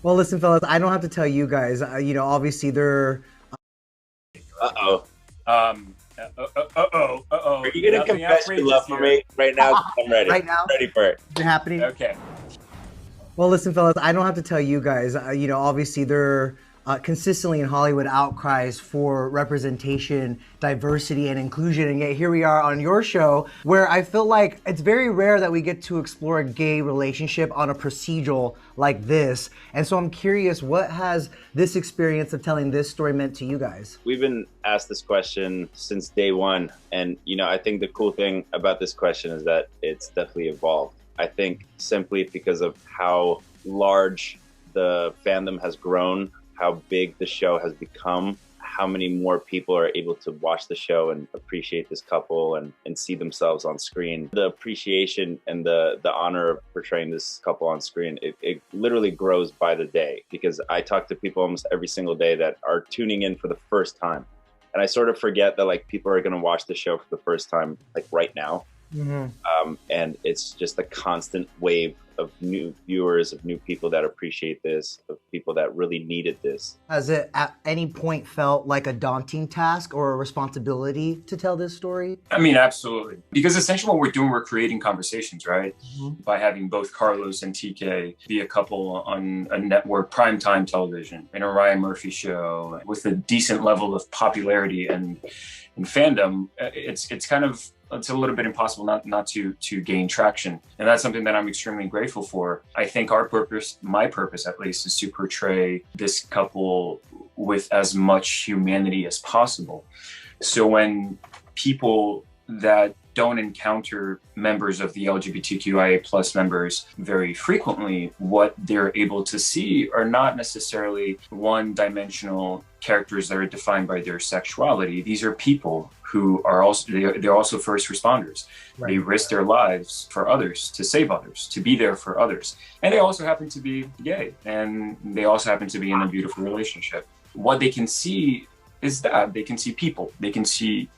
Well, listen, fellas, I don't have to tell you guys. Obviously, they're Uh-oh. Uh-oh. Are you gonna Nothing confess your outrageous love for here. me right now? 'Cause I'm ready. right now. Ready for it. Is it happening? Okay. Well, listen, fellas, I don't have to tell you guys. Obviously, there are consistently in Hollywood outcries for representation, diversity, and inclusion, and yet here we are on your show, where I feel like it's very rare that we get to explore a gay relationship on a procedural like this. And so I'm curious, what has this experience of telling this story meant to you guys? We've been asked this question since day one, and I think the cool thing about this question is that it's definitely evolved. I think simply because of how large the fandom has grown, how big the show has become, how many more people are able to watch the show and appreciate this couple and see themselves on screen. The appreciation and the honor of portraying this couple on screen, it literally grows by the day, because I talk to people almost every single day that are tuning in for the first time. And I sort of forget that like people are going to watch the show for the first time like right now. Mm-hmm. And it's just a constant wave of new viewers, of new people that appreciate this, of people that really needed this. Has it at any point felt like a daunting task or a responsibility to tell this story? I mean, absolutely. Because essentially what we're doing, we're creating conversations, right? Mm-hmm. By having both Carlos and TK be a couple on a network primetime television, in a Ryan Murphy show, with a decent level of popularity and fandom, it's kind of, it's a little bit impossible not to gain traction. And that's something that I'm extremely grateful for. I think our purpose, my purpose at least, is to portray this couple with as much humanity as possible. So when people that don't encounter members of the LGBTQIA plus members very frequently, what they're able to see are not necessarily one-dimensional characters that are defined by their sexuality. These are people who are also, they're also first responders. Right. They risk their lives for others, to save others, to be there for others. And they also happen to be gay, and they also happen to be in a beautiful relationship. What they can see is that they can see people, they can see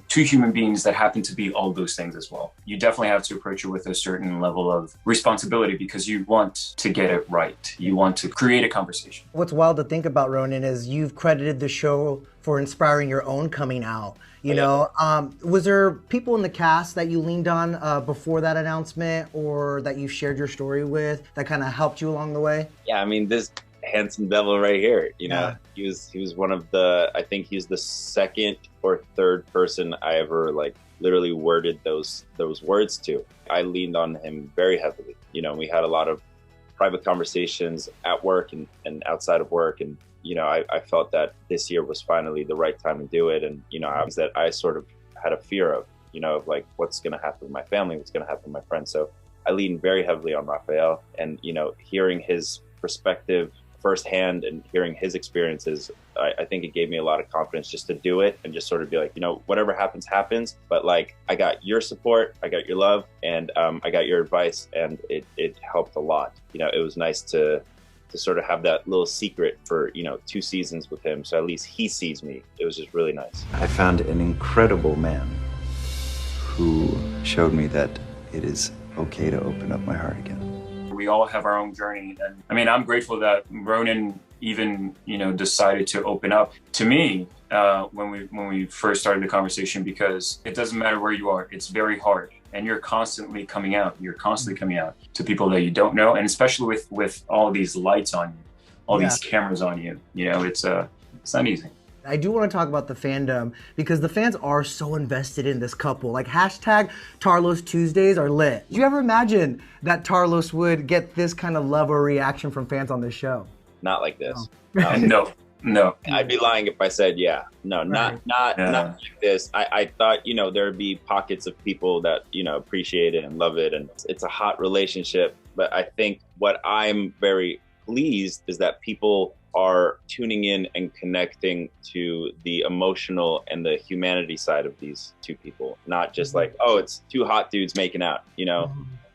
two human beings that happen to be all those things as well. You definitely have to approach it with a certain level of responsibility, because you want to get it right. You want to create a conversation. What's wild to think about, Ronen, is you've credited the show for inspiring your own coming out. Was there people in the cast that you leaned on before that announcement, or that you shared your story with, that kind of helped you along the way? Yeah, I mean, this handsome devil right here, he was one of the, I think he's the second or third person I ever like literally worded those words to. I leaned on him very heavily. We had a lot of private conversations at work and outside of work, and I felt that this year was finally the right time to do it. And I sort of had a fear of like what's going to happen with my family, what's going to happen with my friends. So I leaned very heavily on Rafael, and hearing his perspective firsthand and hearing his experiences, I think it gave me a lot of confidence just to do it and just sort of be like, whatever happens, happens. But like, I got your support, I got your love, and I got your advice, and it helped a lot. It was nice to sort of have that little secret for 2 seasons with him, so at least he sees me. It was just really nice. I found an incredible man who showed me that it is okay to open up my heart again. We all have our own journey, and I mean, I'm grateful that Ronen even decided to open up to me when we first started the conversation, because it doesn't matter where you are, it's very hard, and you're constantly coming out to people that you don't know, and especially with all these lights on you, all these cameras on you, it's not easy. I do want to talk about the fandom, because the fans are so invested in this couple. Like hashtag Tarlos Tuesdays are lit. Did you ever imagine that Tarlos would get this kind of love or reaction from fans on this show? Not like this. No. No. I'd be lying if I said yeah. No, not like this. I thought, there'd be pockets of people that, appreciate it and love it, and it's a hot relationship. But I think what I'm very pleased is that people are tuning in and connecting to the emotional and the humanity side of these two people. Not just like, oh, it's two hot dudes making out,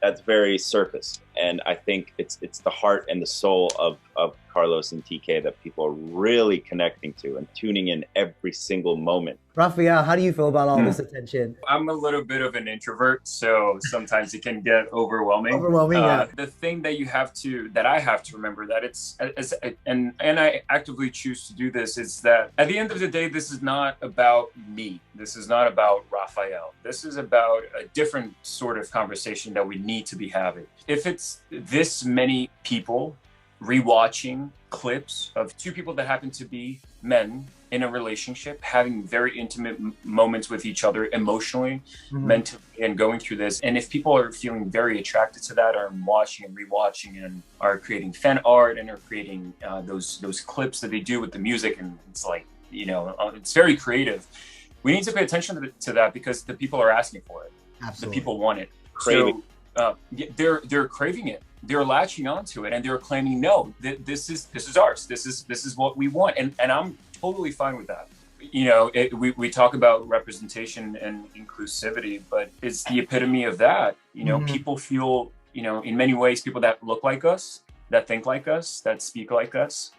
That's very surface. And I think it's the heart and the soul of Carlos and TK that people are really connecting to and tuning in every single moment. Rafael, how do you feel about all this attention? I'm a little bit of an introvert, so sometimes it can get overwhelming. Overwhelming, yeah. The thing that I have to remember that and I actively choose to do this is that at the end of the day, this is not about me. This is not about Rafael. This is about a different sort of conversation that we need to be having. If it's this many people rewatching clips of two people that happen to be men in a relationship, having very intimate moments with each other emotionally, mentally, and going through this. And if people are feeling very attracted to that, are watching and rewatching and are creating fan art and are creating those clips that they do with the music, and it's like, you know, it's very creative. We need to pay attention to that because the people are asking for it. Absolutely. The people want it. Craving. So they're craving it. They're latching onto it, and they're claiming, no, this is ours. This is what we want, and I'm totally fine with that. You know, we talk about representation and inclusivity, but it's the epitome of that. You know, people feel, you know, in many ways, people that look like us, that think like us, that speak like us,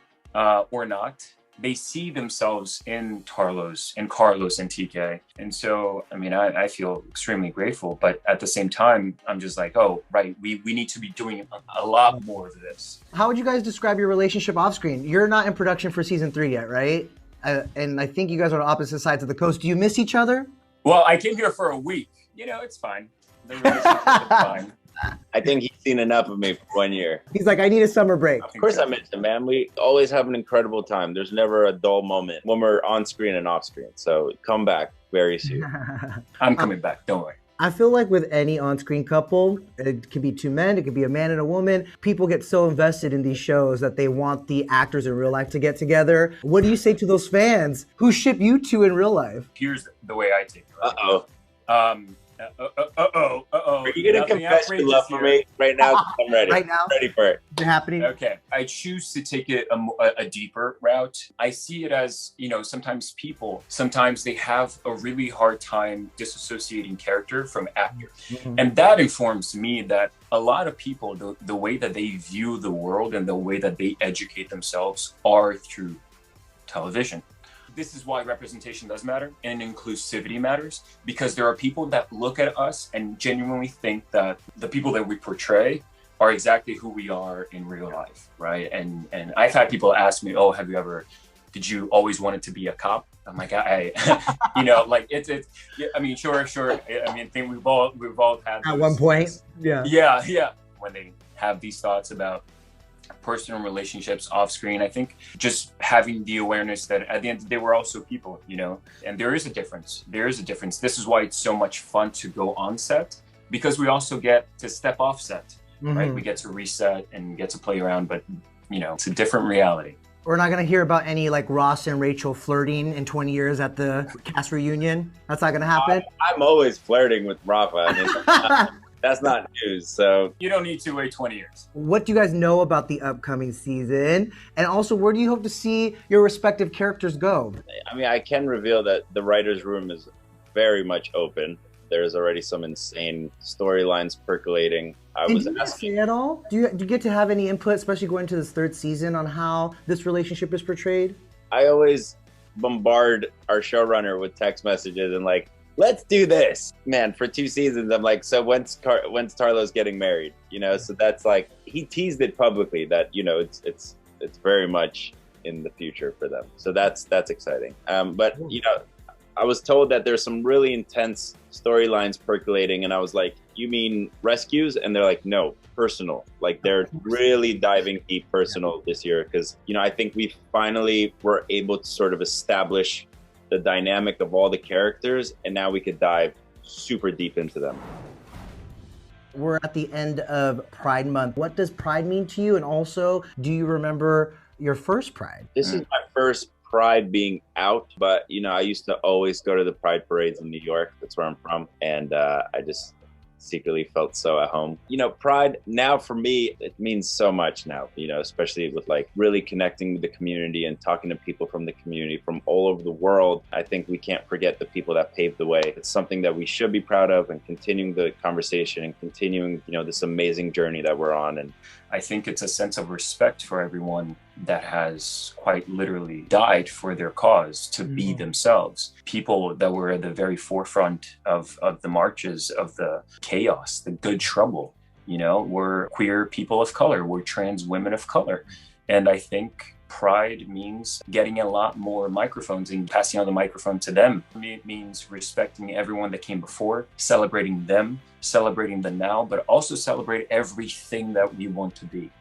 or not, they see themselves in Carlos and TK. And so, I mean, I feel extremely grateful, but at the same time, I'm just like, oh, right, we need to be doing a lot more of this. How would you guys describe your relationship off screen? You're not in production for season 3 yet, right? And I think you guys are on opposite sides of the coast. Do you miss each other? Well, I came here for a week. You know, it's fine. The relationship is fine. I think he's seen enough of me for 1 year. He's like, I need a summer break. Of course I miss him, man. We always have an incredible time. There's never a dull moment when we're on screen and off screen. So come back very soon. I'm coming back, don't worry. I feel like with any on-screen couple, it could be two men, it could be a man and a woman, people get so invested in these shows that they want the actors in real life to get together. What do you say to those fans who ship you two in real life? Here's the way I take it. Right? Are you going to confess your love for me right now? I'm ready. Right now? I'm ready for it. Is it happening? Okay. I choose to take it a deeper route. I see it as, you know, sometimes they have a really hard time disassociating character from actor. And that informs me that a lot of people, the way that they view the world and the way that they educate themselves are through television. This is why representation does matter and inclusivity matters, because there are people that look at us and genuinely think that the people that we portray are exactly who we are in real life, right? And I've had people ask me, oh, did you always want it to be a cop? I'm like, you know, like it's, I mean, sure. I mean, I think we've all had at one point. Yeah. When they have these thoughts about personal relationships off screen, I think just having the awareness that at the end of the day, we're also people, you know, and there is a difference. This is why it's so much fun to go on set, because we also get to step off set, right? We get to reset and get to play around, but you know, it's a different reality. We're not going to hear about any like Ross and Rachel flirting in 20 years at the cast reunion. That's not going to happen. I'm always flirting with Rafa. I mean, that's not news, so. You don't need to wait 20 years. What do you guys know about the upcoming season? And also, where do you hope to see your respective characters go? I mean, I can reveal that the writer's room is very much open. There's already some insane storylines percolating. Do you see at all? Do you get to have any input, especially going to this 3rd season, on how this relationship is portrayed? I always bombard our showrunner with text messages and like, let's do this, man. For 2 seasons, I'm like, so when's Carlos getting married? You know, so that's like, he teased it publicly that, you know, it's very much in the future for them. So that's exciting. But you know, I was told that there's some really intense storylines percolating, and I was like, you mean rescues? And they're like, no, personal. Like they're really diving deep personal this year, because, you know, I think we finally were able to sort of establish the dynamic of all the characters, and now we could dive super deep into them. We're at the end of Pride Month. What does Pride mean to you? And also, do you remember your first Pride? This is my first Pride being out, but you know, I used to always go to the Pride parades in New York. That's where I'm from, and I just secretly felt so at home. You know, Pride now for me, it means so much now, you know, especially with like really connecting with the community and talking to people from the community from all over the world. I think we can't forget the people that paved the way. It's something that we should be proud of, and continuing the conversation and continuing, you know, this amazing journey that we're on. And I think it's a sense of respect for everyone that has quite literally died for their cause to be themselves. People that were at the very forefront of the marches, of the chaos, the good trouble, you know, were queer people of color, were trans women of color. And I think pride means getting a lot more microphones and passing on the microphone to them. It means respecting everyone that came before, celebrating them, celebrating the now, but also celebrate everything that we want to be.